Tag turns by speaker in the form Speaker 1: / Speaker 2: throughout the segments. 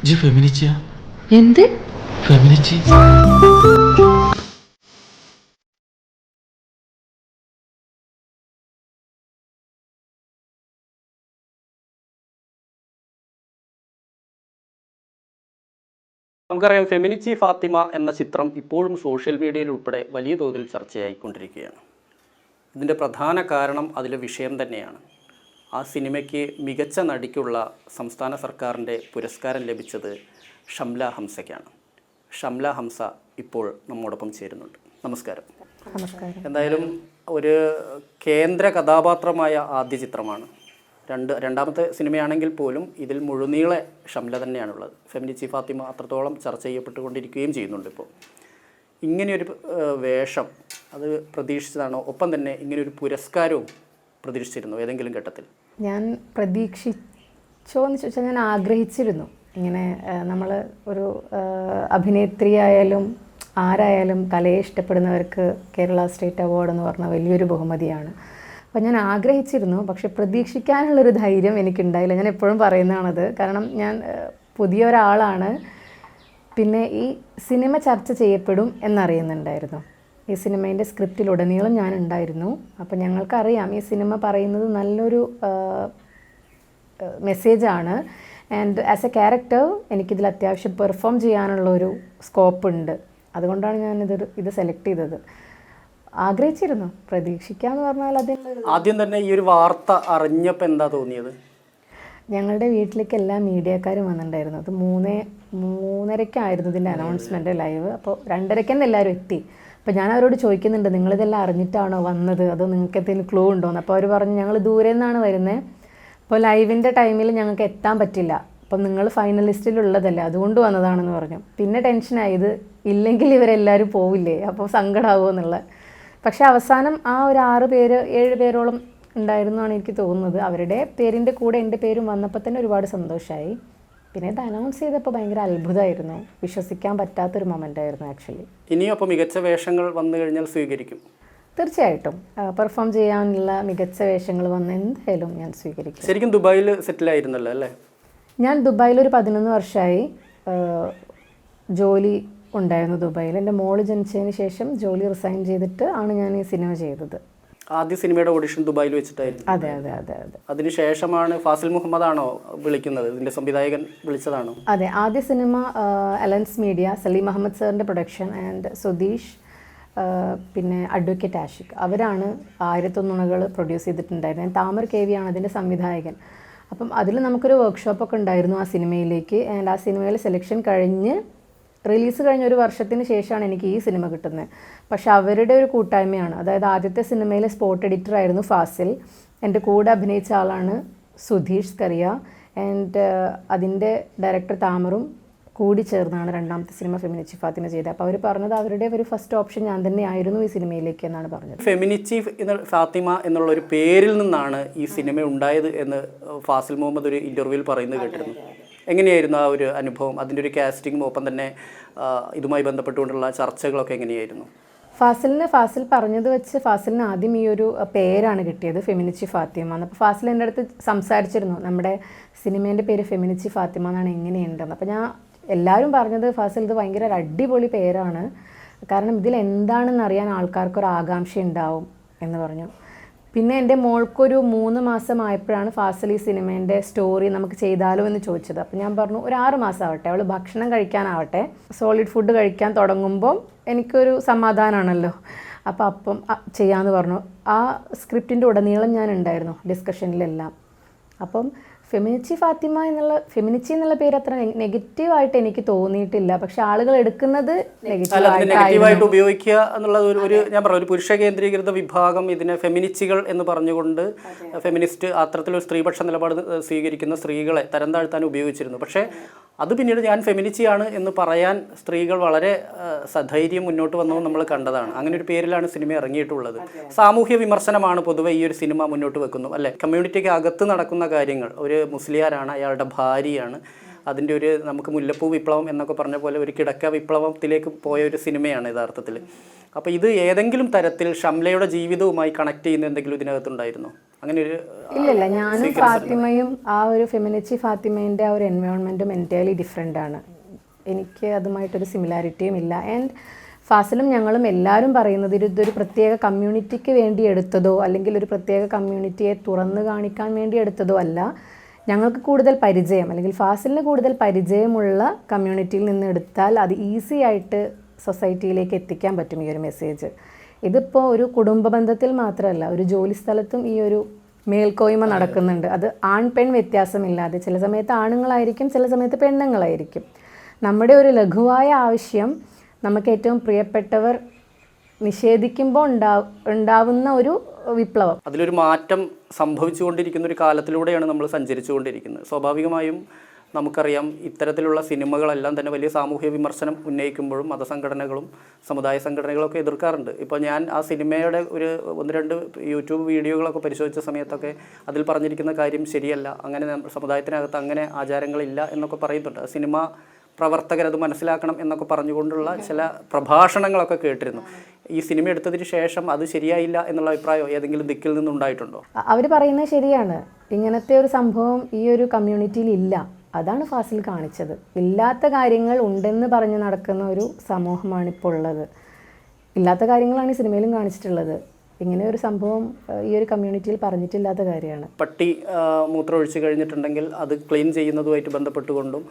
Speaker 1: G ഫെമിനിച്ചിയ
Speaker 2: എന്ത്
Speaker 1: ഫെമിനിച്ചി
Speaker 3: നമുക്കറിയാം ഫെമിനിച്ചി ഫാത്തിമ എന്ന ചിത്രം ഇപ്പോഴും സോഷ്യൽ മീഡിയയിൽ ഉൾപ്പെടെ വലിയ തോതിൽ ചർച്ചയായിക്കൊണ്ടിരിക്കുകയാണ്. ഇതിൻ്റെ പ്രധാന കാരണം അതിലെ വിഷയം തന്നെയാണ്. ആ സിനിമയ്ക്ക് മികച്ച നടിക്കുള്ള സംസ്ഥാന സർക്കാരിൻ്റെ പുരസ്കാരം ലഭിച്ചത് ഷംല ഹംസയ്ക്കാണ്. ഷംല ഹംസ ഇപ്പോൾ നമ്മോടൊപ്പം ചേരുന്നുണ്ട്. നമസ്കാരം. എന്തായാലും ഒരു കേന്ദ്ര കഥാപാത്രമായ ആദ്യ ചിത്രമാണ്. രണ്ടാമത്തെ സിനിമയാണെങ്കിൽ പോലും ഇതിൽ മുഴുനീളെ ഷംല തന്നെയാണുള്ളത്. ഫെമിനിച്ചി ഫാത്തിമ അത്രത്തോളം ചർച്ച ചെയ്യപ്പെട്ടുകൊണ്ടിരിക്കുകയും ചെയ്യുന്നുണ്ട്. ഇപ്പോൾ ഇങ്ങനെയൊരു വേഷം അത് പ്രതീക്ഷിച്ചതാണോ? ഒപ്പം തന്നെ ഇങ്ങനെയൊരു പുരസ്കാരവും പ്രതീക്ഷിച്ചിരുന്നു ഏതെങ്കിലും ഘട്ടത്തിൽ?
Speaker 2: ഞാൻ പ്രതീക്ഷിച്ചോ എന്ന് ചോദിച്ചാൽ ഞാൻ ആഗ്രഹിച്ചിരുന്നു. ഇങ്ങനെ നമ്മൾ ഒരു അഭിനേത്രിയായാലും ആരായാലും കലയെ ഇഷ്ടപ്പെടുന്നവർക്ക് കേരള സ്റ്റേറ്റ് അവാർഡ് എന്ന് പറഞ്ഞാൽ വലിയൊരു ബഹുമതിയാണ്. അപ്പോൾ ഞാൻ ആഗ്രഹിച്ചിരുന്നു, പക്ഷെ പ്രതീക്ഷിക്കാനുള്ളൊരു ധൈര്യം എനിക്കുണ്ടായില്ല. ഞാൻ എപ്പോഴും പറയുന്നതാണത്. കാരണം ഞാൻ പുതിയ ഒരാളാണ്. പിന്നെ ഈ സിനിമ ചർച്ച ചെയ്യപ്പെടും എന്നറിയുന്നുണ്ടായിരുന്നു. ഈ സിനിമേൻ്റെ സ്ക്രിപ്റ്റിലുടനീളം ഞാൻ ഉണ്ടായിരുന്നു. അപ്പോൾ ഞങ്ങൾക്കറിയാം ഈ സിനിമ പറയുന്നത് നല്ലൊരു മെസ്സേജാണ്. ആൻഡ് ആസ് എ ക്യാരക്ടർ എനിക്കിതിൽ അത്യാവശ്യം പെർഫോം ചെയ്യാനുള്ളൊരു സ്കോപ്പ് ഉണ്ട്. അതുകൊണ്ടാണ് ഞാൻ ഇത് സെലക്ട് ചെയ്തത്. ആഗ്രഹിച്ചിരുന്നു. പ്രതീക്ഷിക്കാന്ന് പറഞ്ഞാൽ
Speaker 3: ആദ്യം തന്നെ ഈ ഒരു വാർത്ത അറിഞ്ഞപ്പോൾ എന്താ തോന്നിയത്?
Speaker 2: ഞങ്ങളുടെ വീട്ടിലേക്ക് എല്ലാ മീഡിയക്കാരും വന്നിട്ടുണ്ടായിരുന്നു. അത് 3:30 ഇതിൻ്റെ അനൗൺസ്മെൻറ്റ് ലൈവ്. അപ്പോൾ 2:30 തന്നെ എല്ലാവരും എത്തി. അപ്പോൾ ഞാൻ അവരോട് ചോദിക്കുന്നുണ്ട്, നിങ്ങളിതെല്ലാം അറിഞ്ഞിട്ടാണോ വന്നത്, അതോ നിങ്ങൾക്ക് എന്തെങ്കിലും ക്ലൂ ഉണ്ടോയെന്ന്. അപ്പോൾ അവർ പറഞ്ഞു ഞങ്ങൾ ദൂരെ നിന്നാണ് വരുന്നത്, അപ്പോൾ ലൈവിൻ്റെ ടൈമിൽ ഞങ്ങൾക്ക് എത്താൻ പറ്റില്ല, അപ്പം നിങ്ങൾ ഫൈനലിസ്റ്റിലുള്ളതല്ലേ അതുകൊണ്ട് വന്നതാണെന്ന് പറഞ്ഞു. പിന്നെ ടെൻഷനായി, ഇത് ഇല്ലെങ്കിൽ ഇവരെല്ലാവരും പോവില്ലേ, അപ്പോൾ സങ്കടമാകുമോ എന്നുള്ള. പക്ഷേ അവസാനം ആ ഒരു 7 പേരോളം ഉണ്ടായിരുന്നാണ് എനിക്ക് തോന്നുന്നത്. അവരുടെ പേരിൻ്റെ കൂടെ എൻ്റെ പേരും വന്നപ്പോൾ തന്നെ ഒരുപാട് സന്തോഷമായി. പിന്നെ ഇത് അനൗൺസ് ചെയ്തപ്പോൾ ഭയങ്കര അത്ഭുതമായിരുന്നു. വിശ്വസിക്കാൻ പറ്റാത്തൊരു മൊമെൻ്റ് ആയിരുന്നു ആക്ച്വലി.
Speaker 3: ഇനിയും അപ്പോൾ മികച്ച വേഷങ്ങൾ വന്നു കഴിഞ്ഞാൽ സ്വീകരിക്കും?
Speaker 2: തീർച്ചയായിട്ടും പെർഫോം ചെയ്യാനുള്ള മികച്ച വേഷങ്ങൾ വന്ന് എന്തായാലും ഞാൻ സ്വീകരിക്കും.
Speaker 3: ശരിക്കും ദുബായിൽ സെറ്റിലായിരുന്നല്ലോ അല്ലേ? ഞാൻ
Speaker 2: ദുബായിലൊരു 11 വർഷമായി ജോലി ഉണ്ടായിരുന്നു ദുബായിൽ. എൻ്റെ മോള് ജനിച്ചതിന് ശേഷം ജോലി റിസൈൻ ചെയ്തിട്ട് ആണ് ഞാൻ ഈ സിനിമ ചെയ്തത്.
Speaker 3: ആദ്യ സിനിമയുടെ ഓഡിഷൻ ദുബായിൽ വെച്ചിട്ടായിരുന്നു?
Speaker 2: അതെ അതെ അതെ അതെ.
Speaker 3: അതിനുശേഷമാണ് ഫാസിൽ മുഹമ്മദ് ആണോ വിളിക്കുന്നത്? ഇതിൻ്റെ സംവിധായകൻ വിളിച്ചതാണോ?
Speaker 2: അതെ, ആദ്യ സിനിമ എലൻസ് മീഡിയ, സലീം അഹമ്മദ് സാറിൻ്റെ പ്രൊഡക്ഷൻ ആൻഡ് സുധീഷ് പിന്നെ അഡ്വക്കേറ്റ് ആഷിഖ് അവരാണ് 1001 പ്രൊഡ്യൂസ് ചെയ്തിട്ടുണ്ടായിരുന്നത്. താമർ KV ആണ് അതിൻ്റെ സംവിധായകൻ. അപ്പം അതിൽ നമുക്കൊരു വർക്ക്ഷോപ്പൊക്കെ ഉണ്ടായിരുന്നു ആ സിനിമയിലേക്ക്. ആൻഡ് ആ സിനിമയിൽ സെലക്ഷൻ കഴിഞ്ഞ് റിലീസ് കഴിഞ്ഞ 1 വർഷത്തിന് ശേഷമാണ് എനിക്ക് ഈ സിനിമ കിട്ടുന്നത്. പക്ഷെ അവരുടെ ഒരു കൂട്ടായ്മയാണ്. അതായത് ആദ്യത്തെ സിനിമയിലെ സ്പോട്ട് എഡിറ്ററായിരുന്നു ഫാസിൽ, എൻ്റെ കൂടെ അഭിനയിച്ച ആളാണ് സുധീഷ് സ്കറിയ, ആൻഡ് അതിൻ്റെ ഡയറക്ടർ താമറും കൂടി ചേർന്നാണ് രണ്ടാമത്തെ സിനിമ ഫെമിനിച്ചി ഫാത്തിമ ചെയ്തത്. അപ്പോൾ അവർ പറഞ്ഞത് അവരുടെ ഒരു ഫസ്റ്റ് ഓപ്ഷൻ ഞാൻ തന്നെ ആയിരുന്നു ഈ സിനിമയിലേക്ക് എന്നാണ് പറഞ്ഞത്.
Speaker 3: ഫെമിനിച്ചി ഫാത്തിമ എന്നുള്ളൊരു പേരിൽ നിന്നാണ് ഈ സിനിമ ഉണ്ടായത് എന്ന് ഫാസിൽ മുഹമ്മദ് ഒരു ഇൻ്റർവ്യൂവിൽ പറയുന്നത് കേട്ടിരുന്നു. എങ്ങനെയായിരുന്നു ആ ഒരു അനുഭവം? അതിൻ്റെ ഒരു കാസ്റ്റിങ്ങും ഒപ്പം തന്നെ ഇതുമായി ബന്ധപ്പെട്ടുകൊണ്ടുള്ള ചർച്ചകളൊക്കെ എങ്ങനെയായിരുന്നു?
Speaker 2: ഫാസിൽ പറഞ്ഞത് വെച്ച് ഫാസിലിന് ആദ്യം ഈ ഒരു പേരാണ് കിട്ടിയത്, ഫെമിനിച്ചി ഫാത്തിമ എന്ന്. അപ്പോൾ ഫാസിൽ എൻ്റെ അടുത്ത് സംസാരിച്ചിരുന്നു, നമ്മുടെ സിനിമേൻ്റെ പേര് ഫെമിനിച്ചി ഫാത്തിമ എന്നാണ്, എങ്ങനെയുണ്ടെന്ന്. അപ്പോൾ ഞാൻ എല്ലാവരും പറഞ്ഞത് ഫാസിൽ ഇത് ഭയങ്കര ഒരു അടിപൊളി പേരാണ്, കാരണം ഇതിൽ എന്താണെന്ന് അറിയാൻ ആൾക്കാർക്കൊരു ആകാംക്ഷ ഉണ്ടാവും എന്ന് പറഞ്ഞു. പിന്നെ എൻ്റെ മോൾക്കൊരു 3 മാസം ആയപ്പോഴാണ് ഫാസിൽ ഈ സിനിമേൻ്റെ സ്റ്റോറി നമുക്ക് ചെയ്താലോ എന്ന് ചോദിച്ചത്. അപ്പോൾ ഞാൻ പറഞ്ഞു ഒരു 6 മാസം ആവട്ടെ, അവൾ ഭക്ഷണം കഴിക്കാനാവട്ടെ, സോളിഡ് ഫുഡ് കഴിക്കാൻ തുടങ്ങുമ്പം എനിക്കൊരു സമാധാനമാണല്ലോ, അപ്പം ചെയ്യാമെന്ന് പറഞ്ഞു. ആ സ്ക്രിപ്റ്റിൻ്റെ ഉടനീളം ഞാൻ ഉണ്ടായിരുന്നു ഡിസ്കഷനിലെല്ലാം. അപ്പം ഫെമിനിച്ചി എന്നുള്ള പേര് അത്ര നെഗറ്റീവായിട്ട് എനിക്ക് തോന്നിയിട്ടില്ല. പക്ഷെ ആളുകൾ എടുക്കുന്നത്
Speaker 3: നെഗറ്റീവായിട്ട് ഉപയോഗിക്കുക എന്നുള്ളത് ഞാൻ പറഞ്ഞു, ഒരു പുരുഷ കേന്ദ്രീകൃത വിഭാഗം ഇതിനെ ഫെമിനിസ്റ്റുകൾ എന്ന് പറഞ്ഞുകൊണ്ട് ഫെമിനിസ്റ്റ് അത്തരത്തിലൊരു സ്ത്രീപക്ഷ നിലപാട് സ്വീകരിക്കുന്ന സ്ത്രീകളെ തരം താഴ്ത്താൻ ഉപയോഗിച്ചിരുന്നു. പക്ഷേ അത് പിന്നീട് ഞാൻ ഫെമിനിസ്റ്റിയാണ് എന്ന് പറയാൻ സ്ത്രീകൾ വളരെ സധൈര്യം മുന്നോട്ട് വന്നത് നമ്മൾ കണ്ടതാണ്. അങ്ങനെ ഒരു പേരിലാണ് സിനിമ ഇറങ്ങിയിട്ടുള്ളത്. സാമൂഹ്യ വിമർശനമാണ് പൊതുവെ ഈ ഒരു സിനിമ മുന്നോട്ട് വെക്കുന്നു അല്ലേ? കമ്മ്യൂണിറ്റിക്ക് അകത്ത് നടക്കുന്ന കാര്യങ്ങൾ, ഒരു മുസ്ലിയാരാണ്, അയാളുടെ ഭാര്യയാണ്, അതിൻ്റെ ഒരു നമുക്ക് മുല്ലപ്പൂ വിപ്ലവം എന്നൊക്കെ പറഞ്ഞ പോലെ ഒരു കിടക്ക വിപ്ലവത്തിലേക്ക് പോയ ഒരു സിനിമയാണ് യഥാർത്ഥത്തിൽ. അപ്പോൾ ഇത് ഏതെങ്കിലും തരത്തിൽ ഷംലയുടെ ജീവിതവുമായി കണക്ട് ചെയ്യുന്ന എന്തെങ്കിലും ഇതിനകത്തുണ്ടായിരുന്നോ? അങ്ങനെ ഒരു
Speaker 2: ഇല്ലില്ല, ഞാനും ഫാത്തിമയും ആ ഒരു ഫെമിനിച്ചി ഫാത്തിമേൻ്റെ ആ ഒരു എൻവയോൺമെൻറ്റും എൻറ്റയർലി ഡിഫറെൻ്റ് ആണ്. എനിക്ക് അതുമായിട്ടൊരു സിമിലാരിറ്റിയും ഇല്ല. ആൻഡ് ഫാസിലും ഞങ്ങളും എല്ലാവരും പറയുന്നത് ഇതൊരു പ്രത്യേക കമ്മ്യൂണിറ്റിക്ക് വേണ്ടി എടുത്തതോ അല്ലെങ്കിൽ ഒരു പ്രത്യേക കമ്മ്യൂണിറ്റിയെ തുറന്നു കാണിക്കാൻ വേണ്ടി എടുത്തതോ അല്ല. ഞങ്ങൾക്ക് കൂടുതൽ പരിചയം അല്ലെങ്കിൽ ഫാസിലിന് കൂടുതൽ പരിചയമുള്ള കമ്മ്യൂണിറ്റിയിൽ നിന്ന് എടുത്താൽ അത് ഈസി ആയിട്ട് സൊസൈറ്റിയിലേക്ക് എത്തിക്കാൻ പറ്റും ഈ ഒരു മെസ്സേജ്. ഇതിപ്പോൾ ഒരു കുടുംബ ബന്ധത്തിൽ മാത്രമല്ല, ഒരു ജോലി സ്ഥലത്തും ഈ ഒരു മേൽക്കോയ്മ നടക്കുന്നുണ്ട്. അത് ആൺ പെൺ വ്യത്യാസമില്ലാതെ ചില സമയത്ത് ആണുങ്ങളായിരിക്കും, ചില സമയത്ത് പെണ്ണുങ്ങളായിരിക്കും. നമ്മുടെ ഒരു ലഘുവായ ആവശ്യം നമുക്ക് ഏറ്റവും പ്രിയപ്പെട്ടവർ നിഷേധിക്കുമ്പോൾ ഉണ്ടാവുന്ന ഒരു വിപ്ലവം.
Speaker 3: അതിലൊരു മാറ്റം സംഭവിച്ചുകൊണ്ടിരിക്കുന്ന ഒരു കാലത്തിലൂടെയാണ് നമ്മൾ സഞ്ചരിച്ചുകൊണ്ടിരിക്കുന്നത്. സ്വാഭാവികമായും നമുക്കറിയാം ഇത്തരത്തിലുള്ള സിനിമകളെല്ലാം തന്നെ വലിയ സാമൂഹ്യ വിമർശനം ഉന്നയിക്കുമ്പോഴും മതസംഘടനകളും സമുദായ സംഘടനകളൊക്കെ എതിർക്കാറുണ്ട്. ഇപ്പോൾ ഞാൻ ആ സിനിമയുടെ ഒരു 1-2 യൂട്യൂബ് വീഡിയോകളൊക്കെ പരിശോധിച്ച സമയത്തൊക്കെ അതിൽ പറഞ്ഞിരിക്കുന്ന കാര്യം ശരിയല്ല, അങ്ങനെ സമുദായത്തിനകത്ത് അങ്ങനെ ആചാരങ്ങളില്ല എന്നൊക്കെ പറയുന്നുണ്ട്. സിനിമ പ്രവർത്തകരത് മനസ്സിലാക്കണം എന്നൊക്കെ പറഞ്ഞുകൊണ്ടുള്ള ചില പ്രഭാഷണങ്ങളൊക്കെ കേട്ടിരുന്നു. ഈ സിനിമ എടുത്തതിന് ശേഷം അത് ശരിയായില്ല എന്നുള്ള അഭിപ്രായം ഏതെങ്കിലും ദിക്കിൽ നിന്നുണ്ടായിട്ടുണ്ടോ?
Speaker 2: അവർ പറയുന്നത് ശരിയാണ്. ഇങ്ങനത്തെ ഒരു സംഭവം ഈ ഒരു കമ്മ്യൂണിറ്റിയിൽ ഇല്ല. അതാണ് ഫാസിൽ കാണിച്ചത്. ഇല്ലാത്ത കാര്യങ്ങൾ ഉണ്ടെന്ന് പറഞ്ഞ് നടക്കുന്ന ഒരു സമൂഹമാണ് ഇപ്പോൾ ഉള്ളത്. ഇല്ലാത്ത കാര്യങ്ങളാണ് ഈ സിനിമയിലും കാണിച്ചിട്ടുള്ളത്. ഇങ്ങനെ ഒരു സംഭവം ഈ ഒരു കമ്മ്യൂണിറ്റിയിൽ പറഞ്ഞിട്ടില്ലാത്ത കാര്യമാണ്.
Speaker 3: പട്ടി മൂത്രം ഒഴിച്ച് കഴിഞ്ഞിട്ടുണ്ടെങ്കിൽ അത് ക്ലീൻ ചെയ്യുന്നതുമായിട്ട് ബന്ധപ്പെട്ടുകൊണ്ടും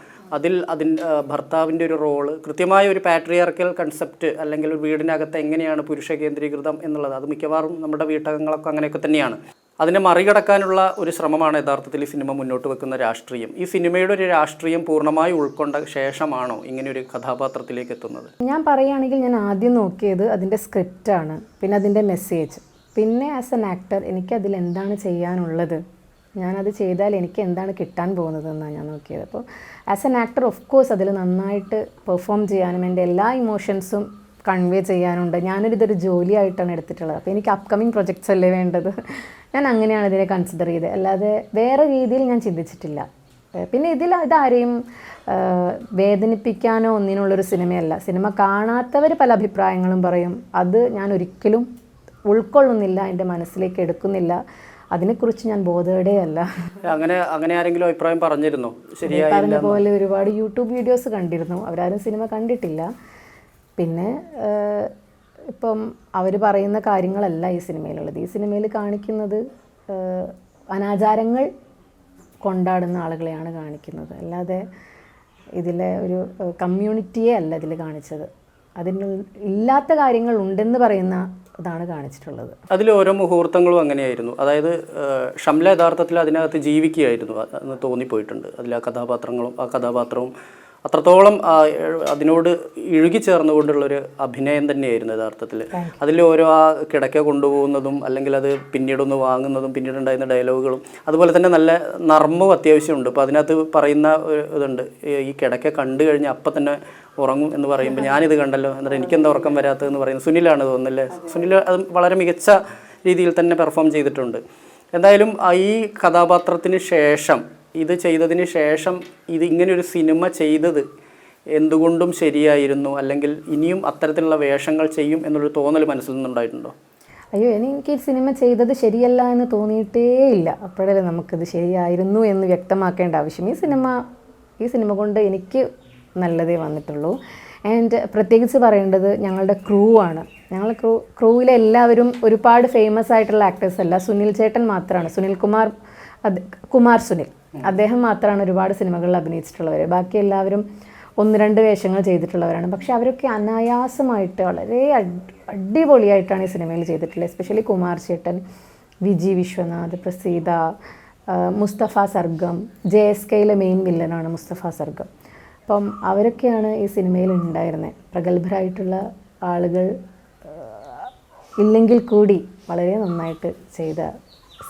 Speaker 3: ഭർത്താവിൻ്റെ ഒരു റോള് കൃത്യമായ ഒരു പാട്രിയാർക്കൽ കൺസെപ്റ്റ് അല്ലെങ്കിൽ ഒരു വീടിനകത്ത് എങ്ങനെയാണ് പുരുഷ കേന്ദ്രീകൃതം എന്നുള്ളത്, അത് മിക്കവാറും നമ്മുടെ വീട്ടകങ്ങളൊക്കെ അങ്ങനെയൊക്കെ തന്നെയാണ്. അതിനെ മറികടക്കാനുള്ള ഒരു ശ്രമമാണ് യഥാർത്ഥത്തിൽ ഈ സിനിമ മുന്നോട്ട് വെക്കുന്ന രാഷ്ട്രീയം. ഈ സിനിമയുടെ ഒരു രാഷ്ട്രീയം പൂർണ്ണമായി ഉൾക്കൊണ്ട ശേഷമാണോ ഇങ്ങനെ ഒരു കഥാപാത്രത്തിലേക്ക് എത്തുന്നത്?
Speaker 2: ഞാൻ പറയുകയാണെങ്കിൽ ഞാൻ ആദ്യം നോക്കിയത് അതിൻ്റെ സ്ക്രിപ്റ്റാണ്, പിന്നെ അതിൻ്റെ മെസ്സേജ്, പിന്നെ ആസ് എൻ ആക്ടർ എനിക്കതിൽ എന്താണ് ചെയ്യാനുള്ളത്, ഞാനത് ചെയ്താൽ എനിക്ക് എന്താണ് കിട്ടാൻ പോകുന്നതെന്നാണ് ഞാൻ നോക്കിയത്. അപ്പോൾ as an actor of course അതിൽ നന്നായിട്ട് പെർഫോം ചെയ്യാനും എൻ്റെ എല്ലാ ഇമോഷൻസും കൺവേ ചെയ്യാനുണ്ട്. ഇതൊരു ജോലിയായിട്ടാണ് എടുത്തിട്ടുള്ളത്. അപ്പോൾ എനിക്ക് അപ്കമിങ് പ്രൊജക്ട്സ് അല്ലേ വേണ്ടത്, ഞാൻ അങ്ങനെയാണ് ഇതിനെ കൺസിഡർ ചെയ്തത്, അല്ലാതെ വേറെ രീതിയിൽ ഞാൻ ചിന്തിച്ചിട്ടില്ല. പിന്നെ ഇതാരെയും വേദനിപ്പിക്കാനോ ഒന്നിനുള്ളൊരു സിനിമയല്ല. സിനിമ കാണാത്തവർ പല അഭിപ്രായങ്ങളും പറയും, അത് ഞാൻ ഒരിക്കലും ഉൾക്കൊള്ളുന്നില്ല, എൻ്റെ മനസ്സിലേക്ക് എടുക്കുന്നില്ല, അതിനെക്കുറിച്ച് ഞാൻ ബോധവടേ അല്ല.
Speaker 3: അങ്ങനെ ആരെങ്കിലും അഭിപ്രായം പറഞ്ഞിരുന്നോ? ശരിയായി
Speaker 2: പറഞ്ഞ പോലെ ഒരുപാട് യൂട്യൂബ് വീഡിയോസ് കണ്ടിരുന്നു, അവരാരും സിനിമ കണ്ടിട്ടില്ല. പിന്നെ ഇപ്പം അവർ പറയുന്ന കാര്യങ്ങളല്ല ഈ സിനിമയിലുള്ളത്. ഈ സിനിമയിൽ കാണിക്കുന്നത് അനാചാരങ്ങൾ കൊണ്ടാടുന്ന ആളുകളെയാണ് കാണിക്കുന്നത്, അല്ലാതെ ഇതിലെ ഒരു കമ്മ്യൂണിറ്റിയെ അല്ല ഇതിൽ കാണിച്ചത്. അതിന് ഇല്ലാത്ത കാര്യങ്ങൾ ഉണ്ടെന്ന് പറയുന്ന ഇതാണ് കാണിച്ചിട്ടുള്ളത്.
Speaker 3: അതിൽ ഓരോ മുഹൂർത്തങ്ങളും അങ്ങനെയായിരുന്നു. അതായത് ഷംല യഥാർത്ഥത്തിൽ അതിനകത്ത് ജീവിക്കുകയായിരുന്നു എന്ന് തോന്നിപ്പോയിട്ടുണ്ട്. അതിൽ ആ കഥാപാത്രവും അത്രത്തോളം അതിനോട് ഇഴുകിച്ചേർന്നുകൊണ്ടുള്ളൊരു അഭിനയം തന്നെയായിരുന്നു യഥാർത്ഥത്തിൽ. അതിൽ ഓരോ ആ കിടക്ക കൊണ്ടുപോകുന്നതും അല്ലെങ്കിൽ അത് പിന്നീടൊന്ന് വാങ്ങുന്നതും പിന്നീടുണ്ടായിരുന്ന ഡയലോഗുകളും അതുപോലെ തന്നെ നല്ല നർമ്മവും അത്യാവശ്യമുണ്ട്. അപ്പോൾ അതിനകത്ത് പറയുന്ന ഇതുണ്ട്, ഈ കിടക്ക കണ്ടു കഴിഞ്ഞാൽ അപ്പം തന്നെ ഉറങ്ങും എന്ന് പറയുമ്പോൾ ഞാനിത് കണ്ടല്ലോ എന്നിട്ട് എനിക്കെന്താ ഉറക്കം വരാത്തതെന്ന് പറയുന്നത് സുനിലാണ് തോന്നുന്നല്ലേ. സുനിൽ അത് വളരെ മികച്ച രീതിയിൽ തന്നെ പെർഫോം ചെയ്തിട്ടുണ്ട്. എന്തായാലും ഈ കഥാപാത്രത്തിന് ശേഷം ഇത് ചെയ്തതിന് ശേഷം ഇങ്ങനെയൊരു സിനിമ ചെയ്തത് എന്തുകൊണ്ടും ശരിയായിരുന്നു, അല്ലെങ്കിൽ ഇനിയും അത്തരത്തിലുള്ള വേഷങ്ങൾ ചെയ്യും എന്നുള്ളൊരു തോന്നൽ മനസ്സിൽ നിന്നുണ്ടായിട്ടുണ്ടോ?
Speaker 2: അയ്യോ, എനിക്ക് ഈ സിനിമ ചെയ്തത് ശരിയല്ല എന്ന് തോന്നിയിട്ടേ ഇല്ല. അപ്പോഴല്ലേ നമുക്കിത് ശരിയായിരുന്നു എന്ന് വ്യക്തമാക്കേണ്ട ആവശ്യം. ഈ സിനിമ കൊണ്ട് എനിക്ക് നല്ലതേ വന്നിട്ടുള്ളൂ. ആൻഡ് പ്രത്യേകിച്ച് പറയേണ്ടത് ഞങ്ങളുടെ ക്രൂ ആണ്. ഞങ്ങളുടെ ക്രൂവിലെ എല്ലാവരും ഒരുപാട് ഫേമസ് ആയിട്ടുള്ള ആക്ടേഴ്സ് അല്ല. സുനിൽ ചേട്ടൻ മാത്രമാണ്, കുമാർ സുനിൽ, അദ്ദേഹം മാത്രമാണ് ഒരുപാട് സിനിമകളിൽ അഭിനയിച്ചിട്ടുള്ളവർ. ബാക്കി എല്ലാവരും 1-2 വേഷങ്ങൾ ചെയ്തിട്ടുള്ളവരാണ്. പക്ഷെ അവരൊക്കെ അനായാസമായിട്ട് വളരെ അടിപൊളിയായിട്ടാണ് ഈ സിനിമയിൽ ചെയ്തിട്ടുള്ളത്. എസ്പെഷ്യലി കുമാർ ചേട്ടൻ, വിജി വിശ്വനാഥ്, പ്രസീത, മുസ്തഫ സർഗം, JSKയിലെ മെയിൻ വില്ലനാണ് മുസ്തഫ സർഗം. അപ്പം അവരൊക്കെയാണ് ഈ സിനിമയിൽ ഉണ്ടായിരുന്നത്. പ്രഗത്ഭരായിട്ടുള്ള ആളുകൾ ഇല്ലെങ്കിൽ കൂടി വളരെ നന്നായിട്ട് ചെയ്ത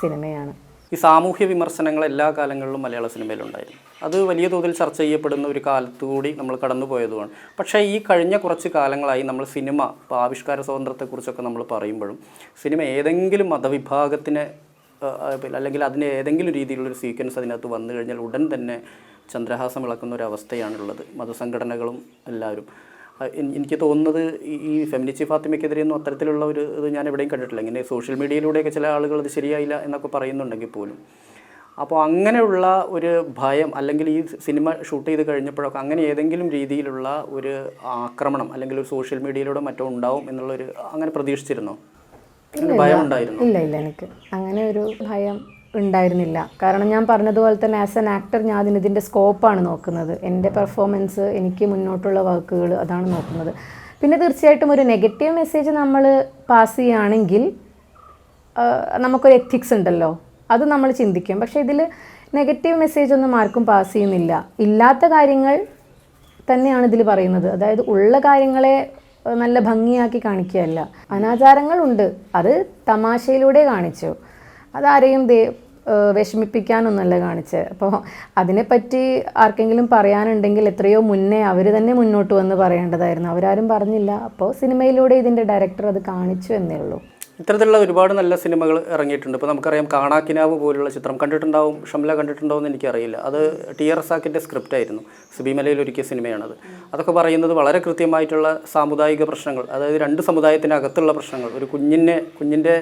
Speaker 2: സിനിമയാണ്.
Speaker 3: ഈ സാമൂഹ്യ വിമർശനങ്ങൾ എല്ലാ കാലങ്ങളിലും മലയാള സിനിമയിലുണ്ടായിരുന്നു. അത് വലിയ തോതിൽ ചർച്ച ചെയ്യപ്പെടുന്ന ഒരു കാലത്തുകൂടി നമ്മൾ കടന്നുപോയതുമാണ്. പക്ഷേ ഈ കഴിഞ്ഞ കുറച്ച് കാലങ്ങളായി നമ്മൾ സിനിമ, ഇപ്പോൾ ആവിഷ്കാര സ്വാതന്ത്ര്യത്തെക്കുറിച്ചൊക്കെ നമ്മൾ പറയുമ്പോഴും സിനിമ ഏതെങ്കിലും മതവിഭാഗത്തിന് അല്ലെങ്കിൽ അതിന് ഏതെങ്കിലും രീതിയിലുള്ളൊരു സീക്വൻസ് അതിനകത്ത് വന്നു കഴിഞ്ഞാൽ ഉടൻ തന്നെ ചന്ദ്രഹാസം ഇളക്കുന്ന ഒരു അവസ്ഥയാണുള്ളത്, മതസംഘടനകളും എല്ലാവരും. എനിക്ക് തോന്നുന്നത് ഈ ഫെമിനിച്ചി ഫാത്തിമയ്ക്കെതിരെയൊന്നും അത്തരത്തിലുള്ള ഒരു ഇത് ഞാൻ എവിടെയും കണ്ടിട്ടില്ല. ഇങ്ങനെ സോഷ്യൽ മീഡിയയിലൂടെയൊക്കെ ചില ആളുകൾ ഇത് ശരിയായില്ല എന്നൊക്കെ പറയുന്നുണ്ടെങ്കിൽ പോലും. അപ്പോൾ അങ്ങനെയുള്ള ഒരു ഭയം, അല്ലെങ്കിൽ ഈ സിനിമ ഷൂട്ട് ചെയ്ത് കഴിഞ്ഞപ്പോഴൊക്കെ അങ്ങനെ ഏതെങ്കിലും രീതിയിലുള്ള ഒരു ആക്രമണം അല്ലെങ്കിൽ ഒരു സോഷ്യൽ മീഡിയയിലൂടെ മറ്റോ ഉണ്ടാവും എന്നുള്ളൊരു അങ്ങനെ പ്രതീക്ഷിച്ചിരുന്നോ? ഭയം ഉണ്ടായിരുന്നു?
Speaker 2: ഇല്ല, എനിക്ക് അങ്ങനെ ഒരു ഭയം ഉണ്ടായിരുന്നില്ല. കാരണം ഞാൻ പറഞ്ഞതുപോലെ തന്നെ ആസ് എൻ ആക്ടർ ഞാൻ ഇതിൻ്റെ സ്കോപ്പാണ് നോക്കുന്നത്. എൻ്റെ പെർഫോമൻസ്, എനിക്ക് മുന്നോട്ടുള്ള വർക്കുകൾ, അതാണ് നോക്കുന്നത്. പിന്നെ തീർച്ചയായിട്ടും ഒരു നെഗറ്റീവ് മെസ്സേജ് നമ്മൾ പാസ് ചെയ്യുകയാണെങ്കിൽ നമുക്കൊരു എത്തിക്സ് ഉണ്ടല്ലോ, അത് നമ്മൾ ചിന്തിക്കും. പക്ഷേ ഇതിൽ നെഗറ്റീവ് മെസ്സേജ് ഒന്നും ആർക്കും പാസ് ചെയ്യുന്നില്ല. ഇല്ലാത്ത കാര്യങ്ങൾ തന്നെയാണ് ഇതിൽ പറയുന്നത്. അതായത് ഉള്ള കാര്യങ്ങളെ നല്ല ഭംഗിയാക്കി കാണിക്കുകയല്ല. അനാചാരങ്ങളുണ്ട്, അത് തമാശയിലൂടെ കാണിച്ചു. അതാരെയും വിഷമിപ്പിക്കാനൊന്നുമല്ല കാണിച്ചത്. അപ്പോൾ അതിനെപ്പറ്റി ആർക്കെങ്കിലും പറയാനുണ്ടെങ്കിൽ എത്രയോ മുന്നേ അവർ തന്നെ മുന്നോട്ട് വന്ന് പറയേണ്ടതായിരുന്നു. അവരാരും പറഞ്ഞില്ല. അപ്പോൾ സിനിമയിലൂടെ ഇതിൻ്റെ ഡയറക്ടർ അത് കാണിച്ചു എന്നേ ഉള്ളൂ.
Speaker 3: ഇത്തരത്തിലുള്ള ഒരുപാട് നല്ല സിനിമകൾ ഇറങ്ങിയിട്ടുണ്ട്. ഇപ്പോൾ നമുക്കറിയാം കാണാക്കിനാവ് പോലുള്ള ചിത്രം കണ്ടിട്ടുണ്ടാവും, ഷംല കണ്ടിട്ടുണ്ടോ എന്ന് എനിക്കറിയില്ല. അത് ടി റസാക്കിൻ്റെ സ്ക്രിപ്റ്റ് ആയിരുന്നു, സുബിമലയിൽ ഒരുക്കിയ സിനിമയാണത്. അതൊക്കെ പറയുന്നത് വളരെ കൃത്യമായിട്ടുള്ള സാമുദായിക പ്രശ്നങ്ങൾ, അതായത് രണ്ട് സമുദായത്തിനകത്തുള്ള പ്രശ്നങ്ങൾ, ഒരു കുഞ്ഞിൻ്റെ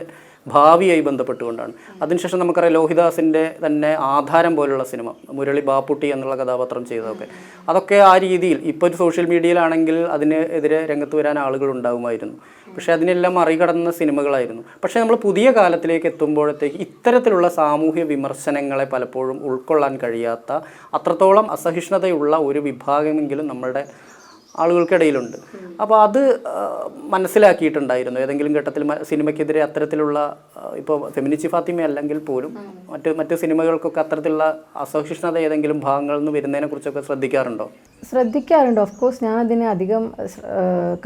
Speaker 3: ഭാവിയായി ബന്ധപ്പെട്ടുകൊണ്ടാണ്. അതിനുശേഷം നമുക്കറിയാം ലോഹിദാസിൻ്റെ തന്നെ ആധാരം പോലുള്ള സിനിമ, മുരളി ബാപ്പുട്ടി എന്നുള്ള കഥാപാത്രം ചെയ്തതൊക്കെ, അതൊക്കെ ആ രീതിയിൽ ഇപ്പോൾ ഒരു സോഷ്യൽ മീഡിയയിലാണെങ്കിൽ അതിനെതിരെ രംഗത്ത് വരാൻ ആളുകൾ ഉണ്ടാകുമായിരുന്നു. പക്ഷേ അതിനെല്ലാം മറികടന്ന സിനിമകളായിരുന്നു. പക്ഷേ നമ്മൾ പുതിയ കാലത്തിലേക്ക് എത്തുമ്പോഴത്തേക്ക് ഇത്തരത്തിലുള്ള സാമൂഹ്യ വിമർശനങ്ങളെ പലപ്പോഴും ഉൾക്കൊള്ളാൻ കഴിയാത്ത അത്രത്തോളം അസഹിഷ്ണുതയുള്ള ഒരു വിഭാഗമെങ്കിലും നമ്മളുടെ ആളുകൾക്കിടയിലുണ്ട്. അപ്പോൾ അത് മനസ്സിലാക്കിയിട്ടുണ്ടായിരുന്നു ഏതെങ്കിലും ഘട്ടത്തിൽ സിനിമയ്ക്കെതിരെ അത്തരത്തിലുള്ള, ഇപ്പോൾ ഫെമിനിച്ചി ഫാത്തിമ അല്ലെങ്കിൽ പോലും മറ്റ് സിനിമകൾക്കൊക്കെ അത്തരത്തിലുള്ള അസഹിഷ്ണുത ഏതെങ്കിലും ഭാഗങ്ങളിൽ നിന്ന് വരുന്നതിനെ കുറിച്ചൊക്കെ ശ്രദ്ധിക്കാറുണ്ടോ?
Speaker 2: Of course. ഞാൻ അതിന് അധികം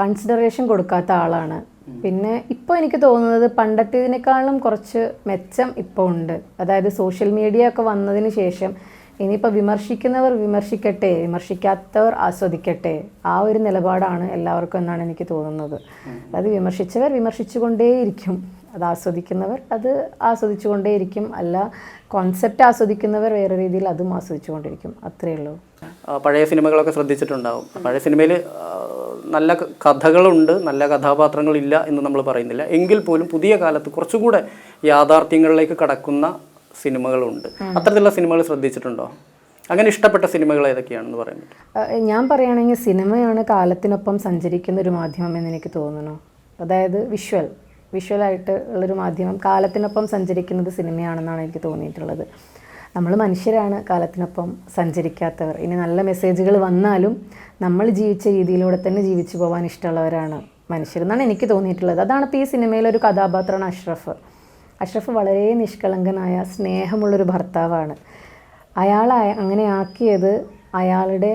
Speaker 2: കൺസിഡറേഷൻ കൊടുക്കാത്ത ആളാണ്. പിന്നെ ഇപ്പോൾ എനിക്ക് തോന്നുന്നത് പണ്ടത്തേതിനേക്കാളും കുറച്ച് മെച്ചം ഇപ്പോൾ ഉണ്ട്. അതായത് സോഷ്യൽ മീഡിയ ഒക്കെ വന്നതിന് ശേഷം ഇനിയിപ്പോൾ വിമർശിക്കുന്നവർ വിമർശിക്കട്ടെ, വിമർശിക്കാത്തവർ ആസ്വദിക്കട്ടെ, ആ ഒരു നിലപാടാണ് എല്ലാവർക്കും എന്നാണ് എനിക്ക് തോന്നുന്നത്. അത് വിമർശിച്ചവർ വിമർശിച്ചുകൊണ്ടേയിരിക്കും, അത് ആസ്വദിക്കുന്നവർ അത് ആസ്വദിച്ചുകൊണ്ടേയിരിക്കും. അല്ല, കോൺസെപ്റ്റ് ആസ്വദിക്കുന്നവർ വേറെ രീതിയിൽ അതും ആസ്വദിച്ചുകൊണ്ടിരിക്കും. അത്രയേ ഉള്ളൂ.
Speaker 3: പഴയ സിനിമകളൊക്കെ ശ്രദ്ധിച്ചിട്ടുണ്ടാവും. പഴയ സിനിമയിൽ നല്ല കഥകളുണ്ട്, നല്ല കഥാപാത്രങ്ങളില്ല എന്ന് നമ്മൾ പറയുന്നില്ല. എങ്കിൽ പോലും പുതിയ കാലത്ത് കുറച്ചുകൂടെ യാഥാർത്ഥ്യങ്ങളിലേക്ക് കടക്കുന്ന സിനിമകളുണ്ട്. അത്തരത്തിലുള്ള സിനിമകൾ ശ്രദ്ധിച്ചിട്ടുണ്ടോ? അങ്ങനെ ഇഷ്ടപ്പെട്ട സിനിമകൾ ഏതൊക്കെയാണെന്ന് പറയാൻ പറ്റും?
Speaker 2: ഞാൻ പറയുകയാണെങ്കിൽ സിനിമയാണ് കാലത്തിനൊപ്പം സഞ്ചരിക്കുന്ന ഒരു മാധ്യമം എന്ന് എനിക്ക് തോന്നുന്നു. അതായത് വിഷ്വലായിട്ട് ഉള്ളൊരു മാധ്യമം കാലത്തിനൊപ്പം സഞ്ചരിക്കുന്നത് സിനിമയാണെന്നാണ് എനിക്ക് തോന്നിയിട്ടുള്ളത്. നമ്മൾ മനുഷ്യരാണ് കാലത്തിനൊപ്പം സഞ്ചരിക്കാത്തവർ. ഇനി നല്ല മെസ്സേജുകൾ വന്നാലും നമ്മൾ ജീവിച്ച രീതിയിലൂടെ തന്നെ ജീവിച്ചു പോകാൻ ഇഷ്ടമുള്ളവരാണ് മനുഷ്യരെന്നാണ് എനിക്ക് തോന്നിയിട്ടുള്ളത്. അതാണ് ഇപ്പോൾ ഈ സിനിമയിലൊരു കഥാപാത്രമാണ് അഷ്റഫ് വളരെ നിഷ്കളങ്കനായ സ്നേഹമുള്ളൊരു ഭർത്താവാണ്. അയാളെ അങ്ങനെ ആക്കിയത് അയാളുടെ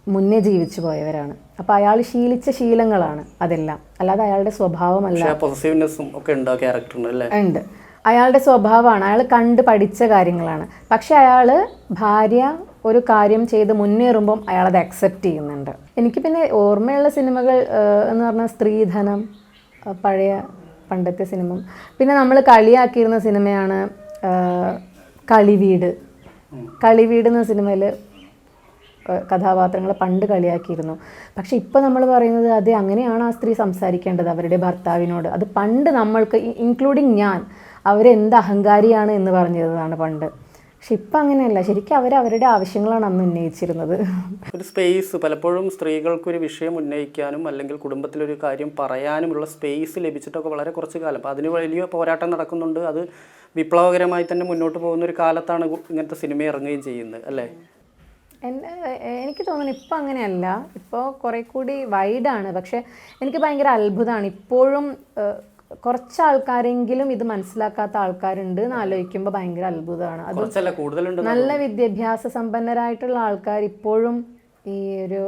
Speaker 2: മുന്നേ ജീവിച്ചു പോയവരാണ്. അപ്പോൾ അയാൾ ശീലിച്ച ശീലങ്ങളാണ് അതെല്ലാം, അല്ലാതെ അയാളുടെ സ്വഭാവമല്ല. ഉണ്ട്, അയാളുടെ സ്വഭാവമാണ്, അയാൾ കണ്ട് പഠിച്ച കാര്യങ്ങളാണ്. പക്ഷെ അയാൾ ഭാര്യ ഒരു കാര്യം ചെയ്ത് മുന്നേറുമ്പം അയാളത് അക്സെപ്റ്റ് ചെയ്യുന്നുണ്ട്. എനിക്ക് പിന്നെ ഓർമ്മയുള്ള സിനിമകൾ എന്ന് പറഞ്ഞാൽ സ്ത്രീധനം, പണ്ടത്തെ സിനിമ. പിന്നെ നമ്മൾ കളിയാക്കിയിരുന്ന സിനിമയാണ് കളിവീട് എന്ന സിനിമയിൽ കഥാപാത്രങ്ങളെ പണ്ട് കളിയാക്കിയിരുന്നു. പക്ഷെ ഇപ്പോൾ നമ്മൾ പറയുന്നത് അത് അങ്ങനെയാണ് ആ സ്ത്രീ സംസാരിക്കേണ്ടത് അവരുടെ ഭർത്താവിനോട്. അത് പണ്ട് നമ്മൾക്ക്, ഇൻക്ലൂഡിങ് ഞാൻ, അവരെന്ത് അഹങ്കാരിയാണ് എന്ന് പറഞ്ഞതാണ് പണ്ട്. പക്ഷെ ഇപ്പം അങ്ങനെയല്ല. ശരിക്കും അവരുടെ ആവശ്യങ്ങളാണ് അന്ന് ഉന്നയിച്ചിരുന്നത്.
Speaker 3: ഒരു സ്പേസ്, പലപ്പോഴും സ്ത്രീകൾക്കൊരു വിഷയം ഉന്നയിക്കാനും അല്ലെങ്കിൽ കുടുംബത്തിലൊരു കാര്യം പറയാനുമുള്ള സ്പേസ് ലഭിച്ചിട്ടൊക്കെ വളരെ കുറച്ച് കാലം. അപ്പോൾ അതിന് വലിയ പോരാട്ടം നടക്കുന്നുണ്ട്. അത് വിപ്ലവകരമായി തന്നെ മുന്നോട്ട് പോകുന്ന ഒരു കാലത്താണ് ഇങ്ങനത്തെ സിനിമ ഇറങ്ങുകയും ചെയ്യുന്നത്, അല്ലേ?
Speaker 2: എനിക്ക് തോന്നുന്നു ഇപ്പം അങ്ങനെയല്ല. ഇപ്പോൾ കുറേ കൂടി വൈഡാണ്. പക്ഷേ എനിക്ക് ഭയങ്കര അത്ഭുതമാണ് ഇപ്പോഴും കുറച്ച് ആൾക്കാരെങ്കിലും ഇത് മനസ്സിലാക്കാത്ത ആൾക്കാരുണ്ട് എന്ന് ആലോചിക്കുമ്പോൾ ഭയങ്കര അത്ഭുതമാണ്. അത് നല്ല വിദ്യാഭ്യാസ സമ്പന്നരായിട്ടുള്ള ആൾക്കാർ ഇപ്പോഴും ഈ ഒരു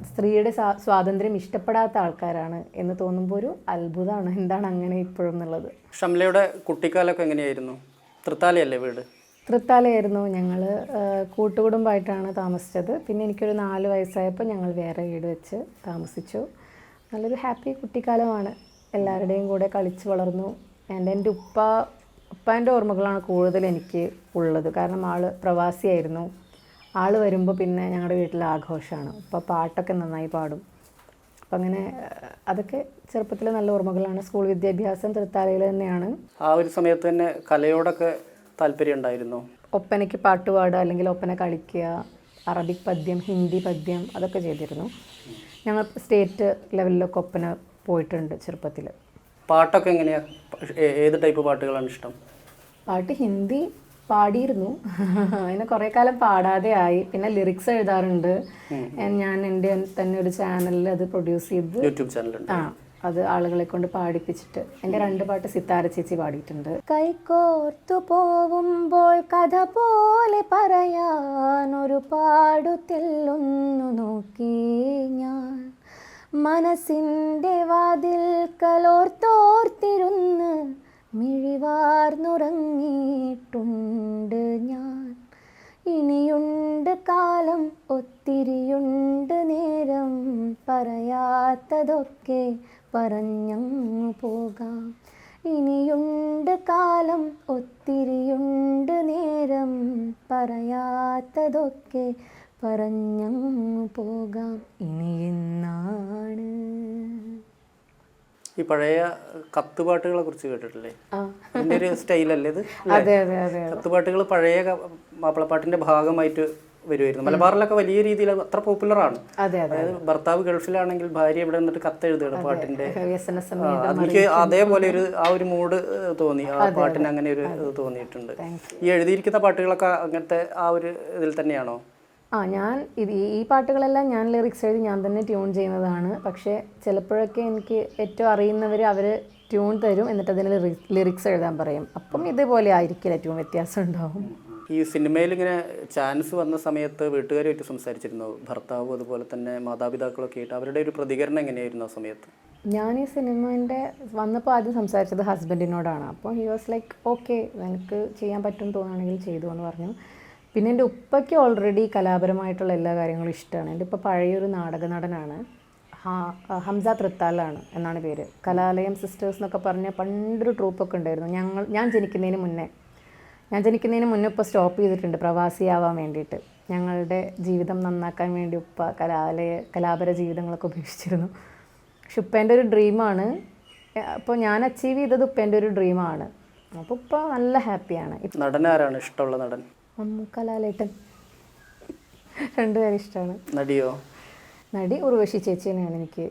Speaker 2: സ്ത്രീയുടെ സ്വാതന്ത്ര്യം ഇഷ്ടപ്പെടാത്ത ആൾക്കാരാണ് എന്ന് തോന്നുമ്പോൾ ഒരു അത്ഭുതമാണ്. എന്താണ് അങ്ങനെ ഇപ്പോഴും എന്നുള്ളത്.
Speaker 3: ഷംലയുടെ കുട്ടിക്കാലമൊക്കെ എങ്ങനെയായിരുന്നു? തൃത്താലയല്ലേ വീട്?
Speaker 2: തൃത്താലയായിരുന്നു. ഞങ്ങൾ കൂട്ടുകുടുംബമായിട്ടാണ് താമസിച്ചത്. പിന്നെ എനിക്കൊരു 4 വയസ്സായപ്പോൾ ഞങ്ങൾ വേറെ വീട് വെച്ച് താമസിച്ചു. നല്ലൊരു ഹാപ്പി കുട്ടിക്കാലമാണ്. എല്ലാവരുടെയും കൂടെ കളിച്ച് വളർന്നു. എൻ്റെ ഉപ്പാൻ്റെ ഓർമ്മകളാണ് കൂടുതൽ എനിക്ക് ഉള്ളത്. കാരണം ആൾ പ്രവാസിയായിരുന്നു. ആൾ വരുമ്പോൾ പിന്നെ ഞങ്ങളുടെ വീട്ടിൽ ആഘോഷമാണ്. അപ്പോൾ പാട്ടൊക്കെ നന്നായി പാടും. അപ്പം അങ്ങനെ അതൊക്കെ ചെറുപ്പത്തിൽ നല്ല ഓർമ്മകളാണ്. സ്കൂൾ വിദ്യാഭ്യാസം തൃത്താലയിൽ തന്നെയാണ്.
Speaker 3: ആ ഒരു സമയത്ത് തന്നെ കലയോടൊക്കെ താല്പര്യം ഉണ്ടായിരുന്നോ?
Speaker 2: ഒപ്പനയ്ക്ക് പാട്ട് പാടുക, അല്ലെങ്കിൽ ഒപ്പന കളിക്കുക, അറബിക് പദ്യം, ഹിന്ദി പദ്യം അതൊക്കെ ചെയ്തിരുന്നു. ഞങ്ങൾ സ്റ്റേറ്റ് ലെവലിലൊക്കെ ഒപ്പന പോയിട്ടുണ്ട് ചെറുപ്പത്തിൽ.
Speaker 3: പാട്ടൊക്കെ എങ്ങനെയാണ്? ഏത് ടൈപ്പ് പാട്ടുകളാണ് ഇഷ്ടം?
Speaker 2: പാട്ട് ഹിന്ദി പാടിയിരുന്നു. അതിനെ കുറേ കാലം പാടാതെ ആയി. പിന്നെ ലിറിക്സ് എഴുതാറുണ്ട്. ഞാൻ എൻ്റെ തന്നെ ഒരു ചാനലിൽ അത് പ്രൊഡ്യൂസ് ചെയ്ത്,
Speaker 3: യൂട്യൂബ് ചാനലുണ്ട്.
Speaker 2: അത് ആളുകളെ കൊണ്ട് പാടിപ്പിച്ചിട്ട് എൻ്റെ 2 പാട്ട് സിത്താര ചേച്ചി പാടിയിട്ടുണ്ട്. കൈകോർത്തു പോവുമ്പോൾ കഥ പോലെ പറയാൻ ഒരുപാടു തെല്ലൊന്നു നോക്കി ഞാൻ, മനസ്സിൻ്റെ വാതിൽ കലോർത്തോർത്തിരുന്ന് മിഴിവാർന്നുറങ്ങിയിട്ടുണ്ട് ഞാൻ. ഇനിയുണ്ട് കാലം, ഒത്തിരിയുണ്ട് നേരം, പറയാത്തതൊക്കെ പറഞ്ഞങ്ങു പോകാം. ഇനിയുണ്ട് കാലം, ഒത്തിരിയുണ്ട് നേരം, പറയാത്തതൊക്കെ പറഞ്ഞങ്ങു പോകാം. ഇനി എന്നാണ്.
Speaker 3: ഈ പഴയ കത്തുപാട്ടുകളെ കുറിച്ച് കേട്ടിട്ടില്ലേ? അതിൻ്റെ ഒരു സ്റ്റൈലല്ലേ ഇത്?
Speaker 2: അതെ അതെ അതെ.
Speaker 3: കത്തുപാട്ടുകൾ പഴയ മാപ്പിളപ്പാട്ടിന്റെ ഭാഗമായിട്ട് വരുമായിരുന്നു. മലബാറിലൊക്കെ വലിയ രീതിയിൽ അത്ര പോപ്പുലറാണ്.
Speaker 2: അതെ അതെ.
Speaker 3: അതായത് ഭർത്താവ് ഗൾഫിലാണെങ്കിൽ ഭാര്യ ഇവിടെ നിന്നിട്ട് കത്തെഴുതുകയാണ് പാട്ടിന്റെ. എനിക്ക് അതേപോലെ ആ ഒരു മൂഡ് തോന്നി. ആ പാട്ടിന് അങ്ങനെ ഒരു ഇത് തോന്നിയിട്ടുണ്ട്. ഈ എഴുതിയിരിക്കുന്ന പാട്ടുകളൊക്കെ അങ്ങനത്തെ ആ ഒരു ഇതിൽ തന്നെയാണോ?
Speaker 2: ഞാൻ ഈ പാട്ടുകളെല്ലാം ഞാൻ ലിറിക്സ് എഴുതി ഞാൻ തന്നെ ട്യൂൺ ചെയ്യുന്നതാണ്. പക്ഷേ ചിലപ്പോഴൊക്കെ എനിക്ക് ഏറ്റവും അറിയുന്നവർ അവർ ട്യൂൺ തരും, എന്നിട്ട് അതിന് ലിറിക്സ് എഴുതാൻ പറയും. അപ്പം ഇതേപോലെ ആയിരിക്കില്ല, ട്യൂൺ വ്യത്യാസം ഉണ്ടാവും.
Speaker 3: ഈ സിനിമയിൽ ഇങ്ങനെ ചാൻസ് വന്ന സമയത്ത് വീട്ടുകാരുമായിട്ട് സംസാരിച്ചിരുന്നു? ഭർത്താവും അതുപോലെ തന്നെ മാതാപിതാക്കളൊക്കെ ആയിട്ട് അവരുടെ ഒരു പ്രതികരണം എങ്ങനെയായിരുന്നു ആ സമയത്ത്?
Speaker 2: ഞാൻ ഈ സിനിമേൻ്റെ വന്നപ്പോൾ ആദ്യം സംസാരിച്ചത് ഹസ്ബൻഡിനോടാണ്. അപ്പോൾ ഹി വാസ് ലൈക്ക് ഓക്കെ, നിനക്ക് ചെയ്യാൻ പറ്റും തോന്നുകയാണെങ്കിൽ ചെയ്തു എന്ന് പറഞ്ഞു. പിന്നെ എൻ്റെ ഉപ്പയ്ക്ക് ഓൾറെഡി കലാപരമായിട്ടുള്ള എല്ലാ കാര്യങ്ങളും ഇഷ്ടമാണ്. എൻ്റെ ഉപ്പ പഴയൊരു നാടക നടനാണ്. ഹംസ തൃത്താലാണ് എന്നാണ് പേര്. കലാലയം സിസ്റ്റേഴ്സ് എന്നൊക്കെ പറഞ്ഞ പണ്ടൊരു ട്രൂപ്പൊക്കെ ഉണ്ടായിരുന്നു. ഞാൻ ജനിക്കുന്നതിന് മുന്നേ ഉപ്പ സ്റ്റോപ്പ് ചെയ്തിട്ടുണ്ട് പ്രവാസിയാവാൻ വേണ്ടിയിട്ട്. ഞങ്ങളുടെ ജീവിതം നന്നാക്കാൻ വേണ്ടി ഉപ്പ കലാപര ജീവിതങ്ങളൊക്കെ ഉപേക്ഷിച്ചിരുന്നു. പക്ഷെ ഉപ്പേൻ്റെ ഒരു ഡ്രീമാണ്. അപ്പോൾ ഞാൻ അച്ചീവ് ചെയ്തത് ഉപ്പേൻ്റെ ഒരു ഡ്രീമാണ്. അപ്പോൾ ഉപ്പ നല്ല ഹാപ്പിയാണ്.
Speaker 3: നടനാരാണ് ഇഷ്ടമുള്ള നടൻ?
Speaker 2: കലാലേട്ടൻ. 2 പേരും ഇഷ്ടമാണ്.
Speaker 3: നടിയോ?
Speaker 2: നടി ഉർവശി ചേച്ചിനെയാണ് എനിക്ക്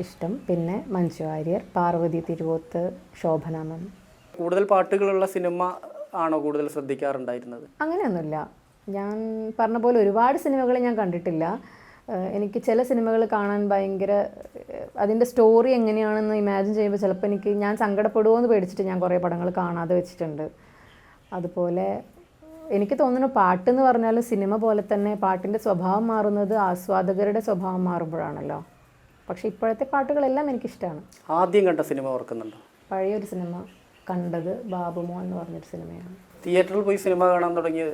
Speaker 2: ഇഷ്ടം. പിന്നെ മഞ്ജു വാര്യർ, പാർവതി തിരുവോത്ത്, ശോഭന മാം.
Speaker 3: കൂടുതൽ പാട്ടുകളുള്ള സിനിമ ആണോ കൂടുതൽ ശ്രദ്ധിക്കാറുണ്ടായിരുന്നത്?
Speaker 2: അങ്ങനെയൊന്നുമില്ല. ഞാൻ പറഞ്ഞ പോലെ ഒരുപാട് സിനിമകൾ ഞാൻ കണ്ടിട്ടില്ല. എനിക്ക് ചില സിനിമകൾ കാണാൻ ഭയങ്കര അതിൻ്റെ സ്റ്റോറി എങ്ങനെയാണെന്ന് ഇമാജിൻ ചെയ്യുമ്പോൾ ചിലപ്പോൾ ഞാൻ സങ്കടപ്പെടുമോ എന്ന് പേടിച്ചിട്ട് ഞാൻ കുറേ പടങ്ങൾ കാണാതെ വെച്ചിട്ടുണ്ട്. അതുപോലെ എനിക്ക് തോന്നുന്നു പാട്ടെന്ന് പറഞ്ഞാൽ സിനിമ പോലെ തന്നെ പാട്ടിൻ്റെ സ്വഭാവം മാറുന്നത് ആസ്വാദകരുടെ സ്വഭാവം മാറുമ്പോഴാണല്ലോ. പക്ഷേ ഇപ്പോഴത്തെ പാട്ടുകളെല്ലാം എനിക്കിഷ്ടമാണ്.
Speaker 3: ആദ്യം കണ്ട സിനിമ ഓർക്കുന്നുണ്ടോ?
Speaker 2: പഴയൊരു സിനിമ കണ്ടത് ബാബുമോൻ എന്ന് പറഞ്ഞൊരു സിനിമയാണ്.
Speaker 3: തിയേറ്ററിൽ പോയി സിനിമ കാണാൻ തുടങ്ങിയത്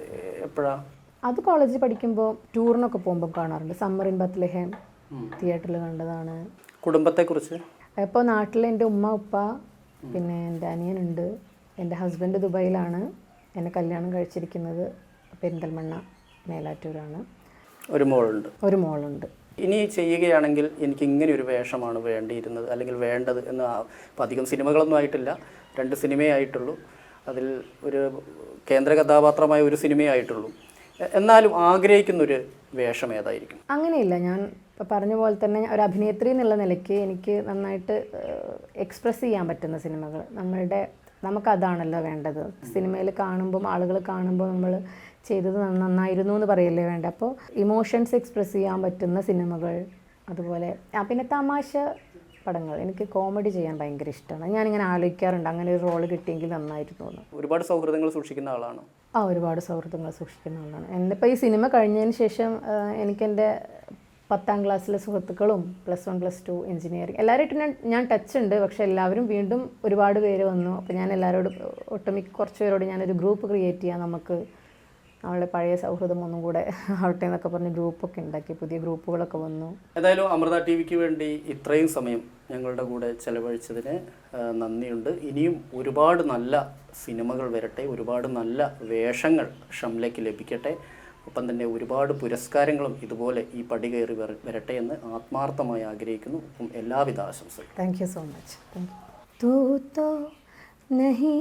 Speaker 3: എപ്പോഴാണ്?
Speaker 2: അത് കോളേജിൽ പഠിക്കുമ്പോൾ ടൂറിനൊക്കെ പോകുമ്പോൾ കാണാറുണ്ട്. സമ്മർ ഇൻ ബത്ലഹേം തിയേറ്ററിൽ കണ്ടതാണ്.
Speaker 3: കുടുംബത്തെക്കുറിച്ച്?
Speaker 2: ഇപ്പോൾ നാട്ടിൽ എൻ്റെ ഉമ്മ ഉപ്പ പിന്നെ എൻ്റെ അനിയനുണ്ട്. എൻ്റെ ഹസ്ബൻഡ് ദുബായിലാണ്. എന്നെ കല്യാണം കഴിച്ചിരിക്കുന്നത് പെരിന്തൽമണ്ണ മേലാറ്റൂരാണ്.
Speaker 3: ഒരു മോളുണ്ട്.
Speaker 2: ഇനി
Speaker 3: ചെയ്യുകയാണെങ്കിൽ എനിക്ക് ഇങ്ങനെ ഒരു വേഷമാണ് വേണ്ടിയിരുന്നത് അല്ലെങ്കിൽ വേണ്ടത് എന്ന്. അപ്പോൾ അധികം സിനിമകളൊന്നും ആയിട്ടില്ല, 2 സിനിമയേ ആയിട്ടുള്ളൂ. അതിൽ ഒരു കേന്ദ്ര കഥാപാത്രമായ ഒരു സിനിമയേ ആയിട്ടുള്ളൂ. എന്നാലും ആഗ്രഹിക്കുന്നൊരു വേഷം ഏതായിരിക്കും?
Speaker 2: അങ്ങനെയില്ല. ഞാൻ പറഞ്ഞ പോലെ തന്നെ ഒരു അഭിനേത്രി എന്നുള്ള നിലയ്ക്ക് എനിക്ക് നന്നായിട്ട് എക്സ്പ്രസ് ചെയ്യാൻ പറ്റുന്ന സിനിമകൾ. നമുക്കതാണല്ലോ വേണ്ടത്. സിനിമയിൽ കാണുമ്പം ആളുകൾ കാണുമ്പോൾ നമ്മൾ ചെയ്തത് നന്നായിരുന്നു എന്ന് പറയല്ലേ വേണ്ട. അപ്പോൾ ഇമോഷൻസ് എക്സ്പ്രസ് ചെയ്യാൻ പറ്റുന്ന സിനിമകൾ. അതുപോലെ പിന്നെ തമാശ പടങ്ങൾ. എനിക്ക് കോമഡി ചെയ്യാൻ ഭയങ്കര ഇഷ്ടമാണ്. ഞാനിങ്ങനെ ആലോചിക്കാറുണ്ട് അങ്ങനെ ഒരു റോള് കിട്ടിയെങ്കിൽ നന്നായിരുന്നു എന്ന്.
Speaker 3: ഒരുപാട് സൗഹൃദങ്ങൾ സൂക്ഷിക്കുന്ന ആളാണോ?
Speaker 2: ഒരുപാട് സൗഹൃദങ്ങൾ സൂക്ഷിക്കുന്ന ആളാണ്. ഇപ്പോൾ ഈ സിനിമ കഴിഞ്ഞതിന് ശേഷം എനിക്കെൻ്റെ 10ാം ക്ലാസ്സിലെ സുഹൃത്തുക്കളും +1 +2 എഞ്ചിനീയറിംഗ് എല്ലാവരുമായിട്ടും ഞാൻ ടച്ച് ഉണ്ട്. പക്ഷേ എല്ലാവരും വീണ്ടും ഒരുപാട് പേര് വന്നു. അപ്പോൾ ഞാൻ എല്ലാവരോടും കുറച്ച് പേരോട് ഞാനൊരു ഗ്രൂപ്പ് ക്രിയേറ്റ് ചെയ്യാം, നമുക്ക് നമ്മളുടെ പഴയ സൗഹൃദം ഒന്നും കൂടെ ആവട്ടെ എന്നൊക്കെ പറഞ്ഞ് ഗ്രൂപ്പൊക്കെ ഉണ്ടാക്കി. പുതിയ ഗ്രൂപ്പുകളൊക്കെ വന്നു.
Speaker 3: ഏതായാലും അമൃത TV-ക്ക് വേണ്ടി ഇത്രയും സമയം ഞങ്ങളുടെ കൂടെ ചെലവഴിച്ചതിന് നന്ദിയുണ്ട്. ഇനിയും ഒരുപാട് നല്ല സിനിമകൾ വരട്ടെ, ഒരുപാട് നല്ല വേഷങ്ങൾ ഷംലയ്ക്ക് ലഭിക്കട്ടെ. ഒപ്പം തന്നെ ഒരുപാട് പുരസ്കാരങ്ങളും ഇതുപോലെ ഈ പടി കയറി വരട്ടെ എന്ന് ആത്മാർത്ഥമായി ആഗ്രഹിക്കുന്നു. ഒപ്പം എല്ലാവിധ ആശംസകളും.
Speaker 2: Thank you so much. Thank you. തൂ തോ नहीं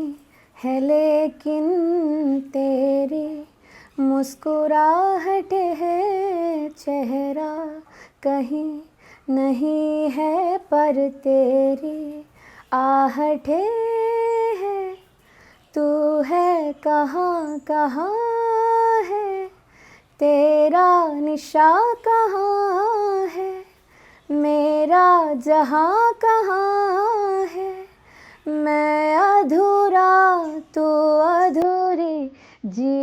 Speaker 2: है लेकिन तेरी मुस्कुराहट है चेहरा कहीं नहीं है पर तेरी आहटें है तू है कहाँ कहाँ है तेरा निशा कहाँ है मेरा जहाँ कहाँ है मैं अधूरा तू अधूरी जी